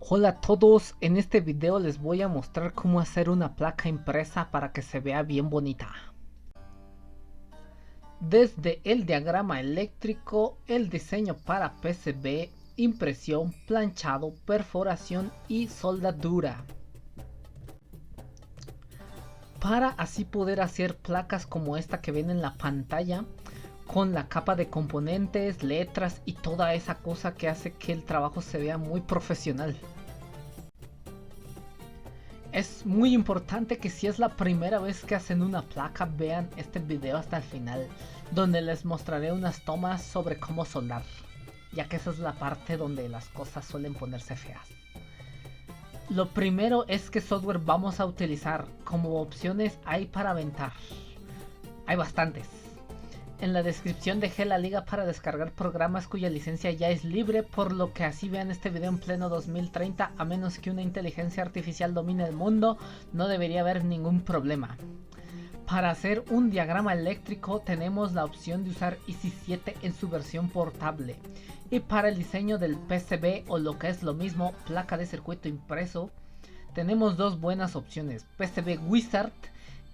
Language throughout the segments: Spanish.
Hola a todos, en este video les voy a mostrar cómo hacer una placa impresa para que se vea bien bonita. Desde el diagrama eléctrico, el diseño para PCB, impresión, planchado, perforación y soldadura. Para así poder hacer placas como esta que ven en la pantalla, con la capa de componentes, letras y toda esa cosa que hace que el trabajo se vea muy profesional. Es muy importante que si es la primera vez que hacen una placa vean este video hasta el final, donde les mostraré unas tomas sobre cómo soldar, ya que esa es la parte donde las cosas suelen ponerse feas. Lo primero es qué software vamos a utilizar. Como opciones hay para aventar. Hay bastantes. En la descripción dejé la liga para descargar programas cuya licencia ya es libre, por lo que así vean este video en pleno 2030, a menos que una inteligencia artificial domine el mundo, no debería haber ningún problema. Para hacer un diagrama eléctrico tenemos la opción de usar Easy 7 en su versión portable. Y para el diseño del PCB, o lo que es lo mismo, placa de circuito impreso, tenemos dos buenas opciones, PCB Wizard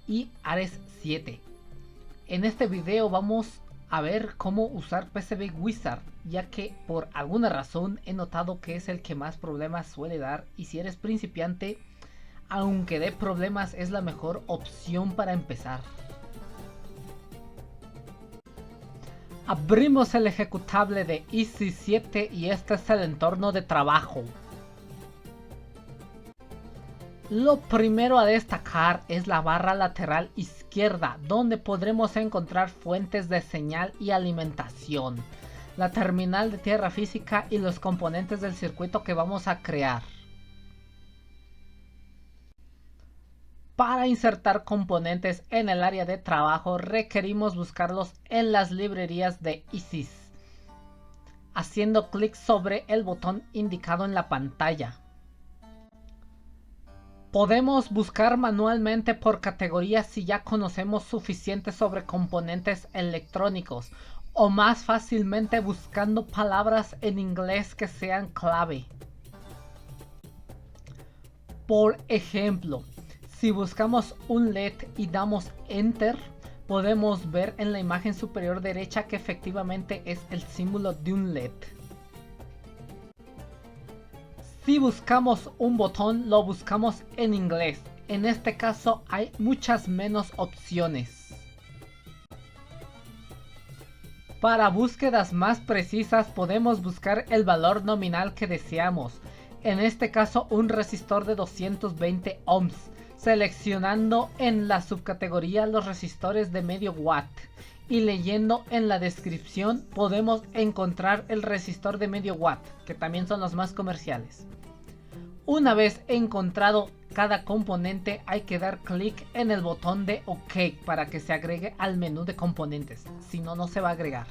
y Ares 7. En este video vamos a ver cómo usar PCB Wizard, ya que por alguna razón he notado que es el que más problemas suele dar, y si eres principiante, aunque dé problemas, es la mejor opción para empezar. Abrimos el ejecutable de Easy 7 y este es el entorno de trabajo. Lo primero a destacar es la barra lateral izquierda, donde podremos encontrar fuentes de señal y alimentación, la terminal de tierra física y los componentes del circuito que vamos a crear. Para insertar componentes en el área de trabajo requerimos buscarlos en las librerías de ISIS, haciendo clic sobre el botón indicado en la pantalla. Podemos buscar manualmente por categorías si ya conocemos suficiente sobre componentes electrónicos, o más fácilmente buscando palabras en inglés que sean clave. Por ejemplo, si buscamos un LED y damos Enter, podemos ver en la imagen superior derecha que efectivamente es el símbolo de un LED. Si buscamos un botón, lo buscamos en inglés. En este caso hay muchas menos opciones. Para búsquedas más precisas podemos buscar el valor nominal que deseamos. En este caso un resistor de 220 ohms. Seleccionando en la subcategoría los resistores de medio watt. Y leyendo en la descripción podemos encontrar el resistor de medio watt, que también son los más comerciales. Una vez encontrado cada componente hay que dar clic en el botón de OK para que se agregue al menú de componentes, si no, no se va a agregar.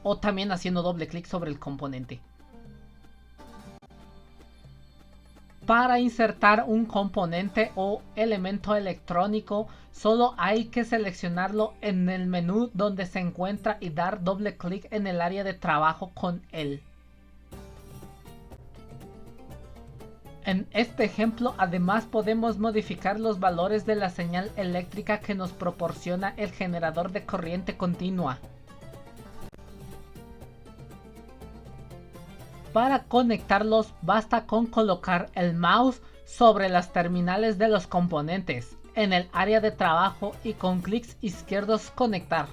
O también haciendo doble clic sobre el componente. Para insertar un componente o elemento electrónico, solo hay que seleccionarlo en el menú donde se encuentra y dar doble clic en el área de trabajo con él. En este ejemplo además podemos modificar los valores de la señal eléctrica que nos proporciona el generador de corriente continua. Para conectarlos basta con colocar el mouse sobre las terminales de los componentes en el área de trabajo y con clics izquierdos conectar.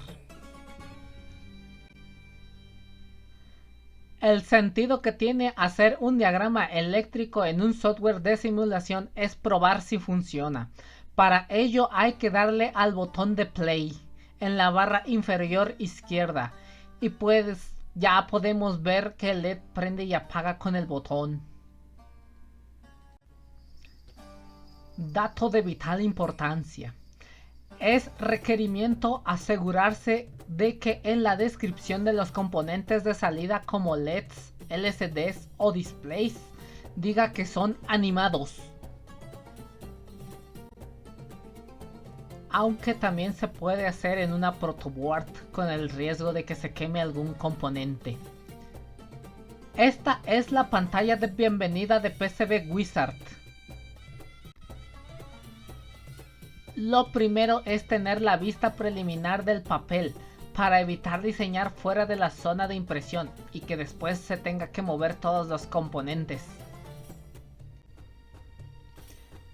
El sentido que tiene hacer un diagrama eléctrico en un software de simulación es probar si funciona. Para ello hay que darle al botón de play en la barra inferior izquierda y pues ya podemos ver que el LED prende y apaga con el botón. Dato de vital importancia. Es requerimiento asegurarse de que en la descripción de los componentes de salida como LEDs, LCDs o displays diga que son animados. Aunque también se puede hacer en una protoboard con el riesgo de que se queme algún componente. Esta es la pantalla de bienvenida de PCB Wizard. Lo primero es tener la vista preliminar del papel para evitar diseñar fuera de la zona de impresión y que después se tenga que mover todos los componentes.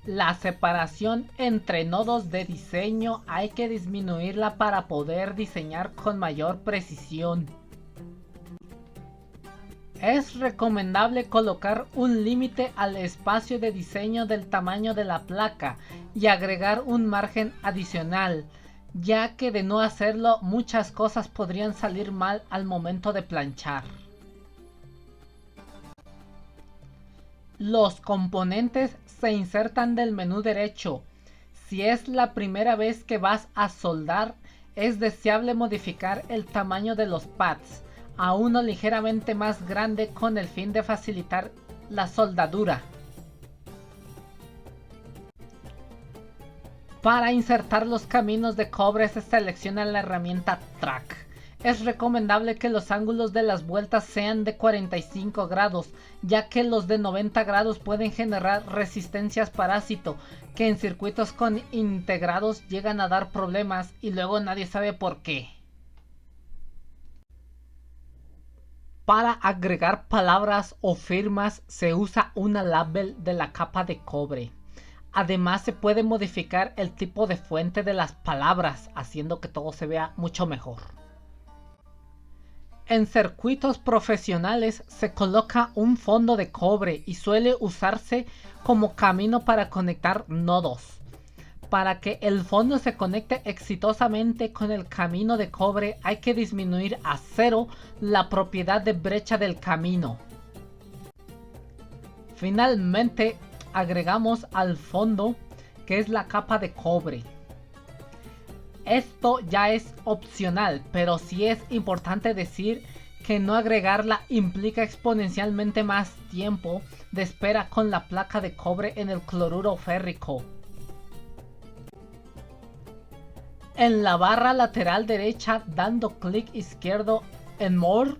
La separación entre nodos de diseño hay que disminuirla para poder diseñar con mayor precisión. Es recomendable colocar un límite al espacio de diseño del tamaño de la placa y agregar un margen adicional, ya que de no hacerlo muchas cosas podrían salir mal al momento de planchar. Los componentes se insertan del menú derecho. Si es la primera vez que vas a soldar, es deseable modificar el tamaño de los pads a uno ligeramente más grande con el fin de facilitar la soldadura. Para insertar los caminos de cobre se selecciona la herramienta Track. Es recomendable que los ángulos de las vueltas sean de 45 grados, ya que los de 90 grados pueden generar resistencias parásito, que en circuitos con integrados llegan a dar problemas y luego nadie sabe por qué. Para agregar palabras o firmas se usa una label de la capa de cobre. Además se puede modificar el tipo de fuente de las palabras, haciendo que todo se vea mucho mejor. En circuitos profesionales se coloca un fondo de cobre y suele usarse como camino para conectar nodos. Para que el fondo se conecte exitosamente con el camino de cobre hay que disminuir a 0 la propiedad de brecha del camino. Finalmente agregamos al fondo, que es la capa de cobre. Esto ya es opcional, pero sí es importante decir que no agregarla implica exponencialmente más tiempo de espera con la placa de cobre en el cloruro férrico. En la barra lateral derecha, dando clic izquierdo en More,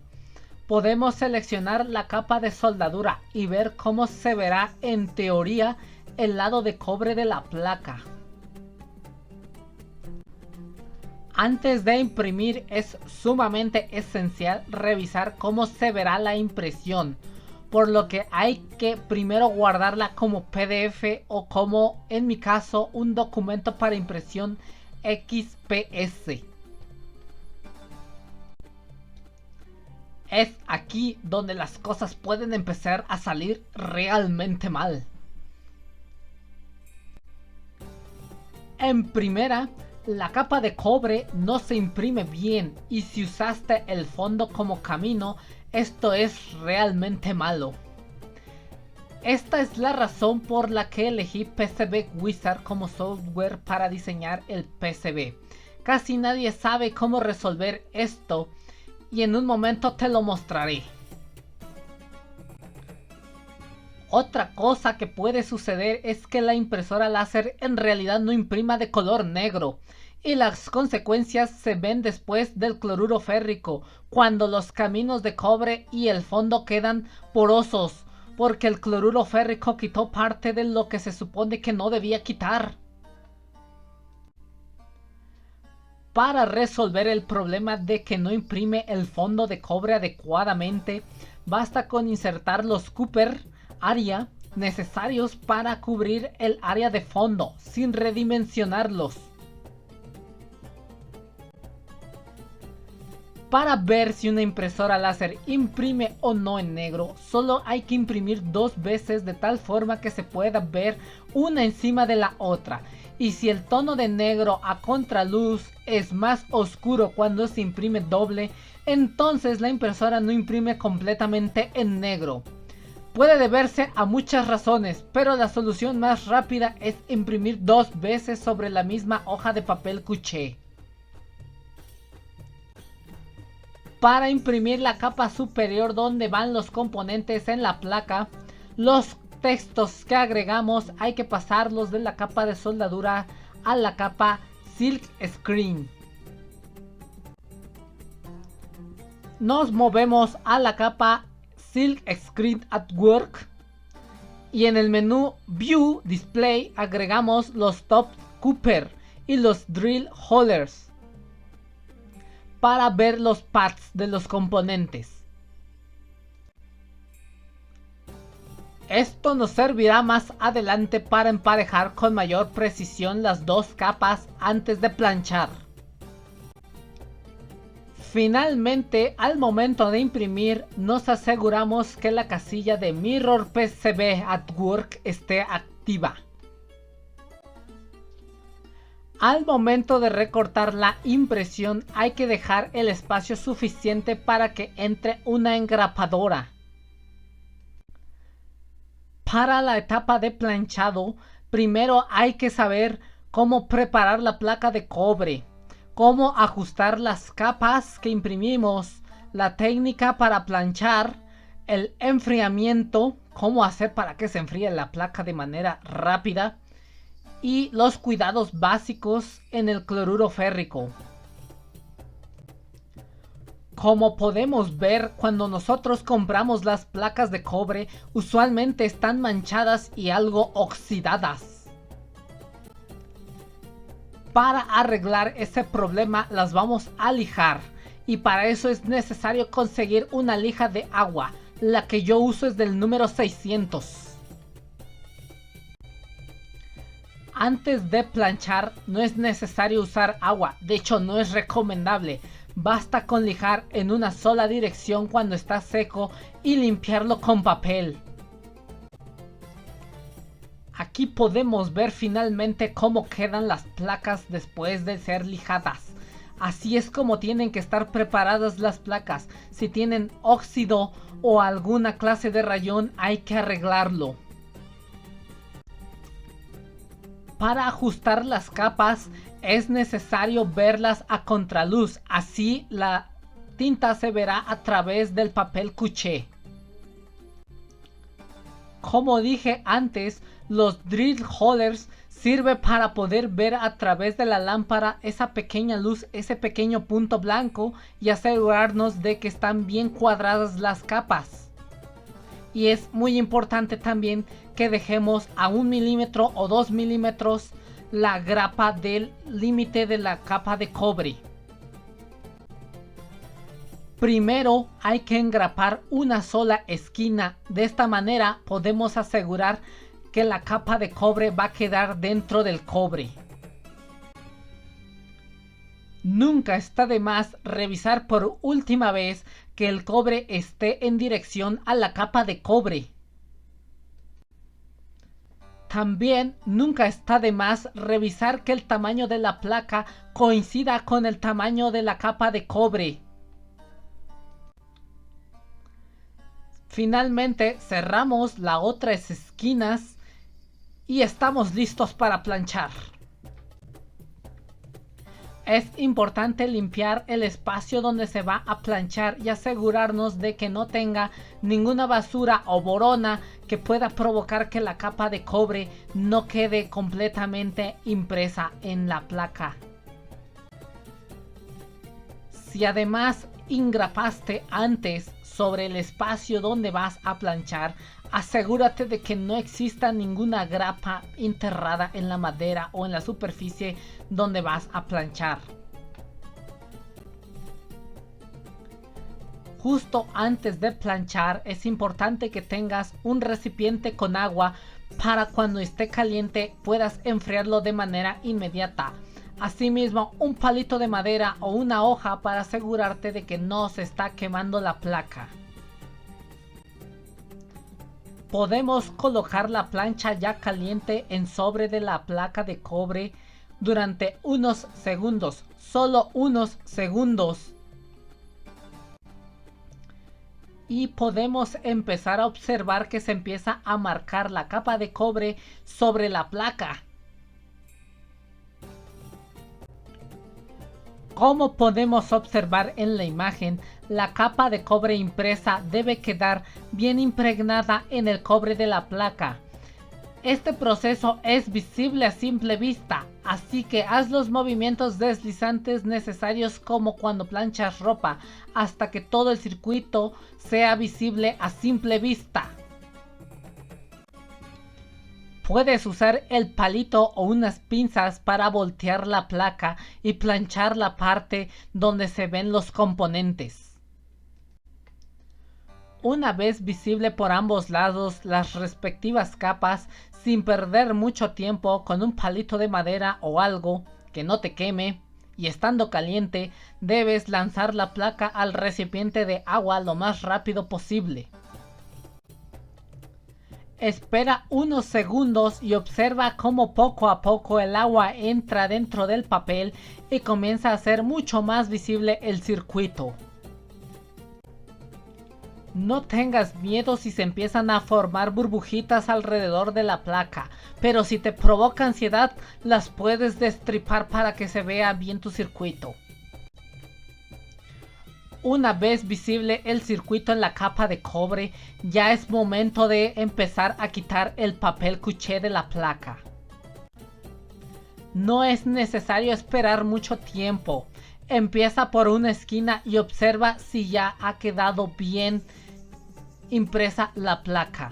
podemos seleccionar la capa de soldadura y ver cómo se verá en teoría el lado de cobre de la placa. Antes de imprimir es sumamente esencial revisar cómo se verá la impresión, por lo que hay que primero guardarla como PDF o como en mi caso un documento para impresión XPS. Es aquí donde las cosas pueden empezar a salir realmente mal. En primera, la capa de cobre no se imprime bien y si usaste el fondo como camino, esto es realmente malo. Esta es la razón por la que elegí PCB Wizard como software para diseñar el PCB. Casi nadie sabe cómo resolver esto y en un momento te lo mostraré. Otra cosa que puede suceder es que la impresora láser en realidad no imprima de color negro y las consecuencias se ven después del cloruro férrico, cuando los caminos de cobre y el fondo quedan porosos, porque el cloruro férrico quitó parte de lo que se supone que no debía quitar. Para resolver el problema de que no imprime el fondo de cobre adecuadamente, basta con insertar los Cooper área necesarios para cubrir el área de fondo sin redimensionarlos. Para ver si una impresora láser imprime o no en negro, solo hay que imprimir 2 veces de tal forma que se pueda ver una encima de la otra. Y si el tono de negro a contraluz es más oscuro cuando se imprime doble, entonces la impresora no imprime completamente en negro. Puede deberse a muchas razones, pero la solución más rápida es imprimir 2 veces sobre la misma hoja de papel cuché. Para imprimir la capa superior donde van los componentes en la placa, los textos que agregamos hay que pasarlos de la capa de soldadura a la capa Silk Screen. Nos movemos a la capa Silk Screen at Work. Y en el menú View Display agregamos los Top Cooper y los Drill Holders para ver los paths de los componentes. Esto nos servirá más adelante para emparejar con mayor precisión las dos capas antes de planchar. Finalmente, al momento de imprimir, nos aseguramos que la casilla de Mirror PCB at Work esté activa. Al momento de recortar la impresión, hay que dejar el espacio suficiente para que entre una engrapadora. Para la etapa de planchado, primero hay que saber cómo preparar la placa de cobre, cómo ajustar las capas que imprimimos, la técnica para planchar, el enfriamiento, cómo hacer para que se enfríe la placa de manera rápida y los cuidados básicos en el cloruro férrico. Como podemos ver, cuando nosotros compramos las placas de cobre, usualmente están manchadas y algo oxidadas. Para arreglar ese problema las vamos a lijar, y para eso es necesario conseguir una lija de agua. La que yo uso es del número 600. Antes de planchar no es necesario usar agua, de hecho no es recomendable. Basta con lijar en una sola dirección cuando está seco y limpiarlo con papel. Aquí podemos ver finalmente cómo quedan las placas después de ser lijadas. Así es como tienen que estar preparadas las placas. Si tienen óxido o alguna clase de rayón, hay que arreglarlo. Para ajustar las capas es necesario verlas a contraluz, así la tinta se verá a través del papel cuché. Como dije antes, los drill holders sirve para poder ver a través de la lámpara esa pequeña luz, ese pequeño punto blanco, y asegurarnos de que están bien cuadradas las capas. Y es muy importante también que dejemos a 1 milímetro o 2 milímetros la grapa del límite de la capa de cobre. Primero hay que engrapar una sola esquina. De esta manera podemos asegurar que la capa de cobre va a quedar dentro del cobre. Nunca está de más revisar por última vez que el cobre esté en dirección a la capa de cobre. También nunca está de más revisar que el tamaño de la placa coincida con el tamaño de la capa de cobre. Finalmente cerramos las otras esquinas y estamos listos para planchar. Es importante limpiar el espacio donde se va a planchar y asegurarnos de que no tenga ninguna basura o borona que pueda provocar que la capa de cobre no quede completamente impresa en la placa. Si además engrapaste antes sobre el espacio donde vas a planchar, asegúrate de que no exista ninguna grapa enterrada en la madera o en la superficie donde vas a planchar. Justo antes de planchar es importante que tengas un recipiente con agua para cuando esté caliente puedas enfriarlo de manera inmediata. Asimismo, un palito de madera o una hoja para asegurarte de que no se está quemando la placa. Podemos colocar la plancha ya caliente en sobre de la placa de cobre durante unos segundos, solo unos segundos. Y podemos empezar a observar que se empieza a marcar la capa de cobre sobre la placa. Como podemos observar en la imagen, la capa de cobre impresa debe quedar bien impregnada en el cobre de la placa. Este proceso es visible a simple vista, así que haz los movimientos deslizantes necesarios como cuando planchas ropa, hasta que todo el circuito sea visible a simple vista. Puedes usar el palito o unas pinzas para voltear la placa y planchar la parte donde se ven los componentes. Una vez visible por ambos lados las respectivas capas, sin perder mucho tiempo, con un palito de madera o algo que no te queme, y estando caliente, debes lanzar la placa al recipiente de agua lo más rápido posible. Espera unos segundos y observa cómo poco a poco el agua entra dentro del papel y comienza a ser mucho más visible el circuito. No tengas miedo si se empiezan a formar burbujitas alrededor de la placa, pero si te provoca ansiedad, las puedes destripar para que se vea bien tu circuito. Una vez visible el circuito en la capa de cobre, ya es momento de empezar a quitar el papel cuché de la placa. No es necesario esperar mucho tiempo. Empieza por una esquina y observa si ya ha quedado bien impresa la placa.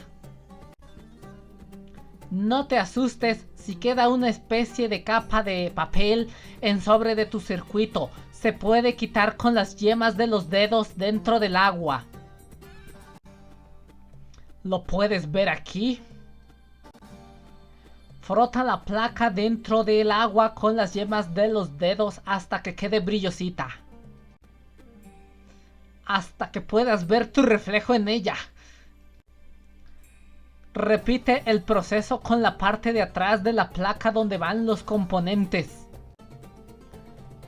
No te asustes si queda una especie de capa de papel en sobre de tu circuito. Se puede quitar con las yemas de los dedos dentro del agua. ¿Lo puedes ver aquí? Frota la placa dentro del agua con las yemas de los dedos hasta que quede brillosita. Hasta que puedas ver tu reflejo en ella. Repite el proceso con la parte de atrás de la placa donde van los componentes.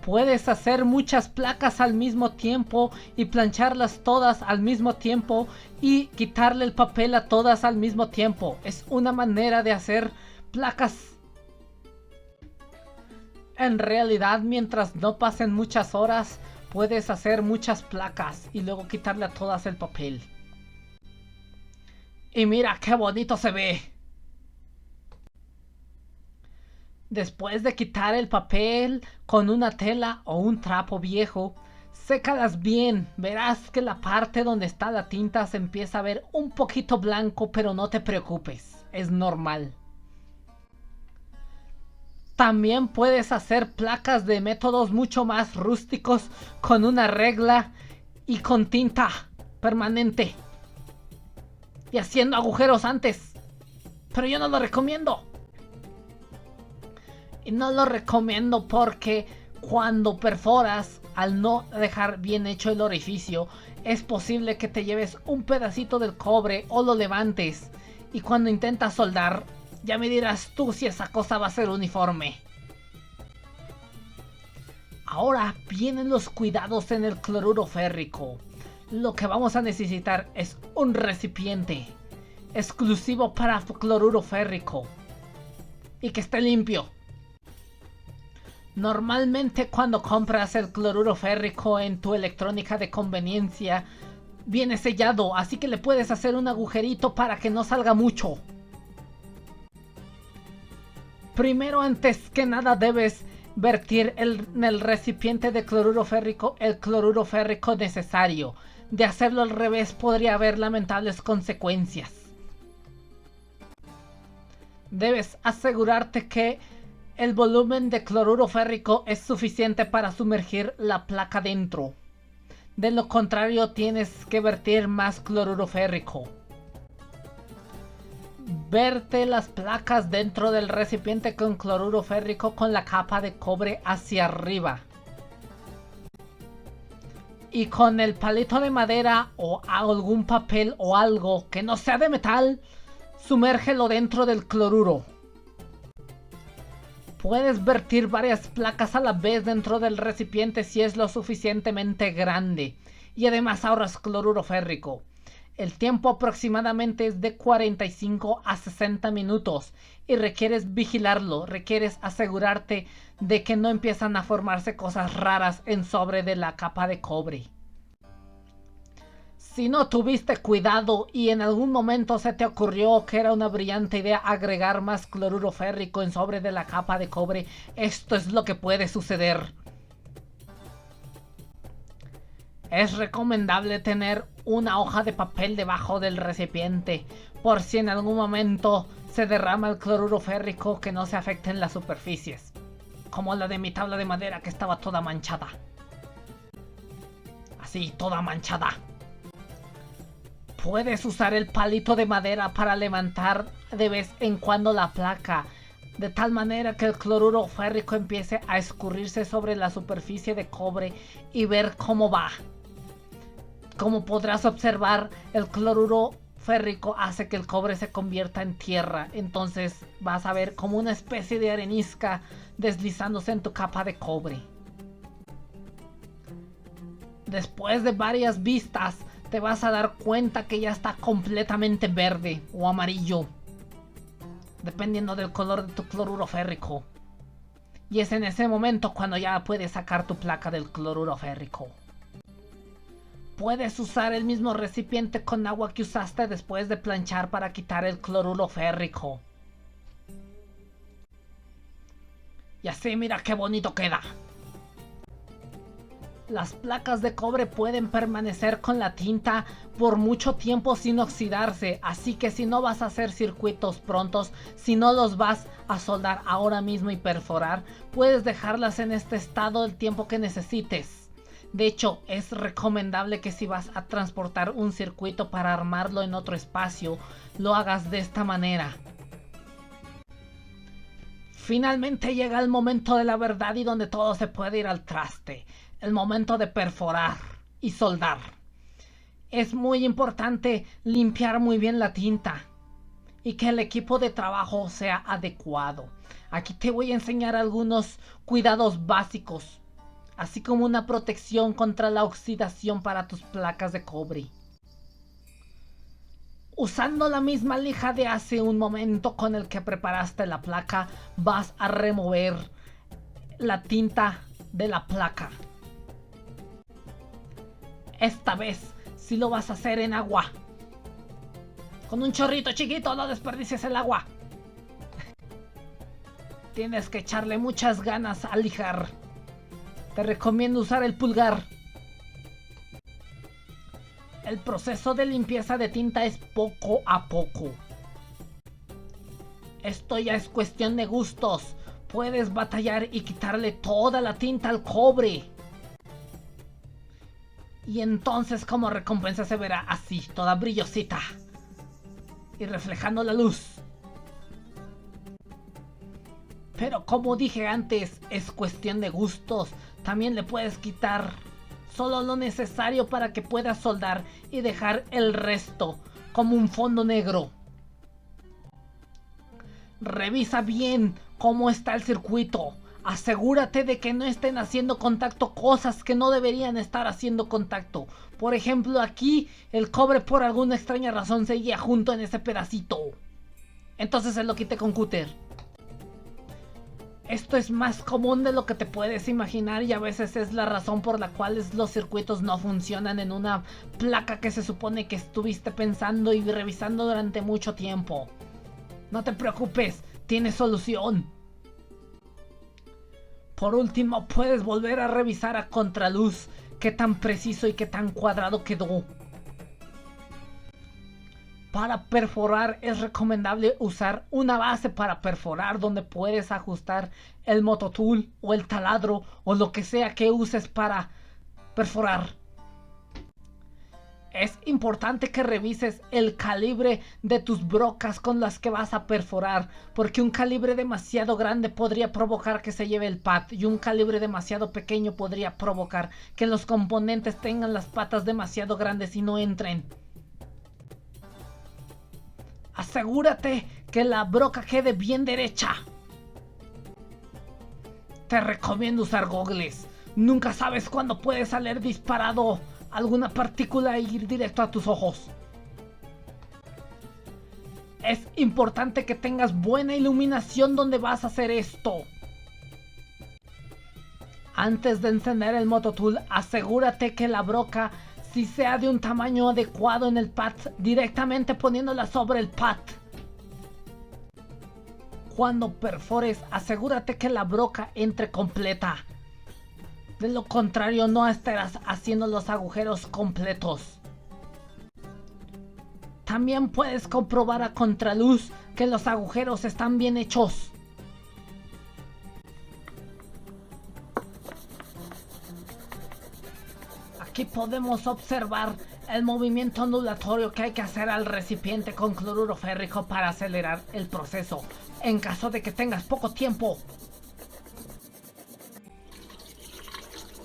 Puedes hacer muchas placas al mismo tiempo y plancharlas todas al mismo tiempo y quitarle el papel a todas al mismo tiempo. Es una manera de hacer placas. En realidad, mientras no pasen muchas horas, puedes hacer muchas placas y luego quitarle a todas el papel. Y mira qué bonito se ve. Después de quitar el papel con una tela o un trapo viejo, sécalas bien. Verás que la parte donde está la tinta se empieza a ver un poquito blanco, pero no te preocupes, es normal. También puedes hacer placas de métodos mucho más rústicos con una regla y con tinta permanente. Y haciendo agujeros antes. Pero yo no lo recomiendo. Y no lo recomiendo porque cuando perforas, al no dejar bien hecho el orificio, es posible que te lleves un pedacito del cobre o lo levantes. Y cuando intentas soldar, ya me dirás tú si esa cosa va a ser uniforme. Ahora vienen los cuidados en el cloruro férrico. Lo que vamos a necesitar es un recipiente exclusivo para cloruro férrico y que esté limpio. Normalmente cuando compras el cloruro férrico en tu electrónica de conveniencia viene sellado, así que le puedes hacer un agujerito para que no salga mucho. Primero, antes que nada, debes vertir en el recipiente de cloruro férrico el cloruro férrico necesario. De hacerlo al revés podría haber lamentables consecuencias. Debes asegurarte que el volumen de cloruro férrico es suficiente para sumergir la placa dentro. De lo contrario, tienes que vertir más cloruro férrico. Verte las placas dentro del recipiente con cloruro férrico con la capa de cobre hacia arriba. Y con el palito de madera o algún papel o algo que no sea de metal, sumérgelo dentro del cloruro. Puedes vertir varias placas a la vez dentro del recipiente si es lo suficientemente grande. Y además ahorras cloruro férrico. El tiempo aproximadamente es de 45 a 60 minutos y requieres vigilarlo, requieres asegurarte de que no empiezan a formarse cosas raras en sobre de la capa de cobre. Si no tuviste cuidado y en algún momento se te ocurrió que era una brillante idea agregar más cloruro férrico en sobre de la capa de cobre, esto es lo que puede suceder. Es recomendable tener una hoja de papel debajo del recipiente, por si en algún momento se derrama el cloruro férrico, que no se afecten las superficies, como la de mi tabla de madera que estaba toda manchada. Así, toda manchada. Puedes usar el palito de madera para levantar de vez en cuando la placa, de tal manera que el cloruro férrico empiece a escurrirse sobre la superficie de cobre y ver cómo va. Como podrás observar, el cloruro férrico hace que el cobre se convierta en tierra. Entonces vas a ver como una especie de arenisca deslizándose en tu capa de cobre. Después de varias vistas, te vas a dar cuenta que ya está completamente verde o amarillo, dependiendo del color de tu cloruro férrico. Y es en ese momento cuando ya puedes sacar tu placa del cloruro férrico. Puedes usar el mismo recipiente con agua que usaste después de planchar para quitar el cloruro férrico. Y así mira qué bonito queda. Las placas de cobre pueden permanecer con la tinta por mucho tiempo sin oxidarse, así que si no vas a hacer circuitos prontos, si no los vas a soldar ahora mismo y perforar, puedes dejarlas en este estado el tiempo que necesites. De hecho, es recomendable que si vas a transportar un circuito para armarlo en otro espacio, lo hagas de esta manera. Finalmente llega el momento de la verdad y donde todo se puede ir al traste. El momento de perforar y soldar. Es muy importante limpiar muy bien la tinta y que el equipo de trabajo sea adecuado. Aquí te voy a enseñar algunos cuidados básicos, así como una protección contra la oxidación para tus placas de cobre. Usando la misma lija de hace un momento con el que preparaste la placa, vas a remover la tinta de la placa. Esta vez sí lo vas a hacer en agua. Con un chorrito chiquito, no desperdicies el agua. Tienes que echarle muchas ganas al lijar. Te recomiendo usar el pulgar. El proceso de limpieza de tinta es poco a poco. Esto ya es cuestión de gustos. Puedes batallar y quitarle toda la tinta al cobre. Y entonces como recompensa se verá así, toda brillosita y reflejando la luz. Pero como dije antes, es cuestión de gustos. También le puedes quitar solo lo necesario para que puedas soldar y dejar el resto como un fondo negro. Revisa bien cómo está el circuito. Asegúrate de que no estén haciendo contacto cosas que no deberían estar haciendo contacto. Por ejemplo, aquí el cobre por alguna extraña razón seguía junto en ese pedacito. Entonces se lo quité con cúter. Esto es más común de lo que te puedes imaginar y a veces es la razón por la cual los circuitos no funcionan en una placa que se supone que estuviste pensando y revisando durante mucho tiempo. No te preocupes, tiene solución. Por último, puedes volver a revisar a contraluz qué tan preciso y qué tan cuadrado quedó. Para perforar es recomendable usar una base para perforar donde puedes ajustar el mototool o el taladro o lo que sea que uses para perforar. Es importante que revises el calibre de tus brocas con las que vas a perforar, porque un calibre demasiado grande podría provocar que se lleve el pad y un calibre demasiado pequeño podría provocar que los componentes tengan las patas demasiado grandes y no entren. Asegúrate que la broca quede bien derecha. Te recomiendo usar gogles. Nunca sabes cuándo puede salir disparado alguna partícula e ir directo a tus ojos. Es importante que tengas buena iluminación donde vas a hacer esto. Antes de encender el mototool, asegúrate que la broca Si sea de un tamaño adecuado en el pad, directamente poniéndola sobre el pad. Cuando perfores, asegúrate que la broca entre completa. De lo contrario, no estarás haciendo los agujeros completos. También puedes comprobar a contraluz que los agujeros están bien hechos. Aquí podemos observar el movimiento ondulatorio que hay que hacer al recipiente con cloruro férrico para acelerar el proceso en caso de que tengas poco tiempo.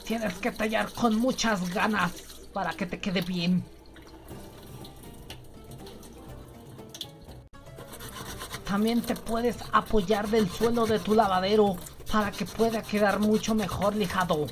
Tienes que tallar con muchas ganas para que te quede bien. También te puedes apoyar del suelo de tu lavadero para que pueda quedar mucho mejor lijado.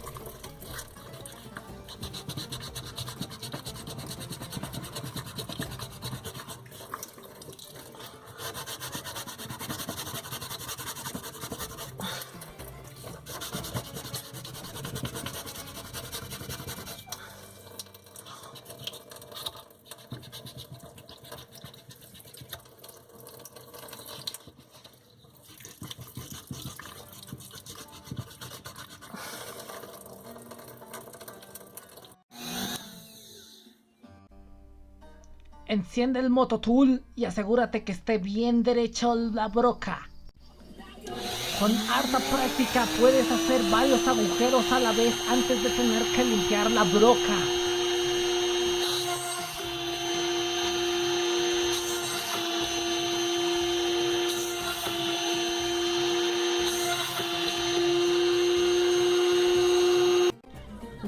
Enciende el mototool y asegúrate que esté bien derecho la broca. Con harta práctica puedes hacer varios agujeros a la vez antes de tener que limpiar la broca.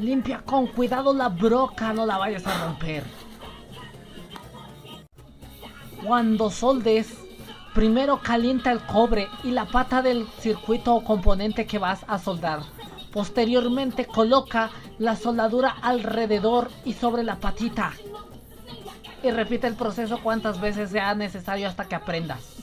Limpia con cuidado la broca, no la vayas a romper. Cuando soldes, primero calienta el cobre y la pata del circuito o componente que vas a soldar. Posteriormente coloca la soldadura alrededor y sobre la patita. Y repite el proceso cuantas veces sea necesario hasta que aprendas.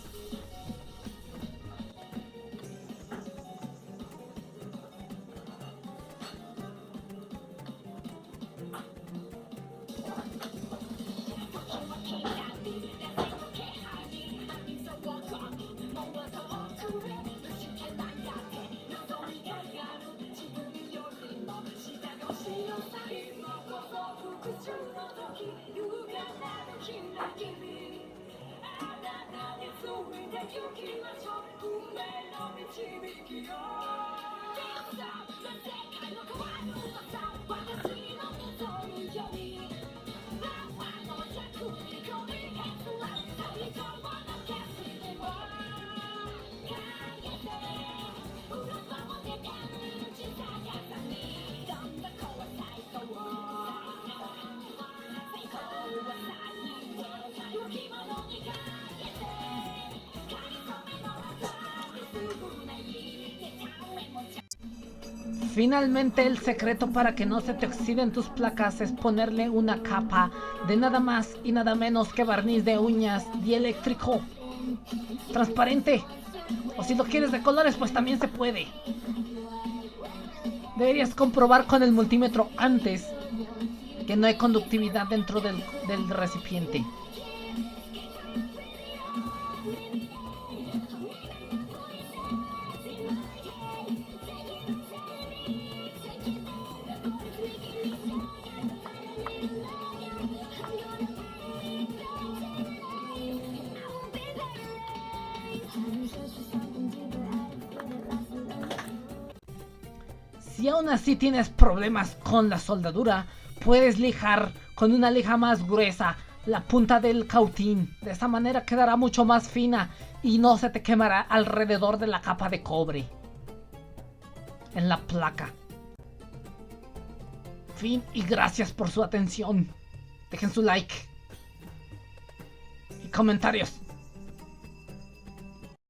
Finalmente, el secreto para que no se te oxiden tus placas es ponerle una capa de nada más y nada menos que barniz de uñas dieléctrico transparente. O si lo quieres de colores, pues también se puede. Deberías comprobar con el multímetro antes que no hay conductividad dentro del recipiente. Si aún así tienes problemas con la soldadura, puedes lijar con una lija más gruesa la punta del cautín. De esa manera quedará mucho más fina y no se te quemará alrededor de la capa de cobre en la placa. Fin, y gracias por su atención. Dejen su like y comentarios.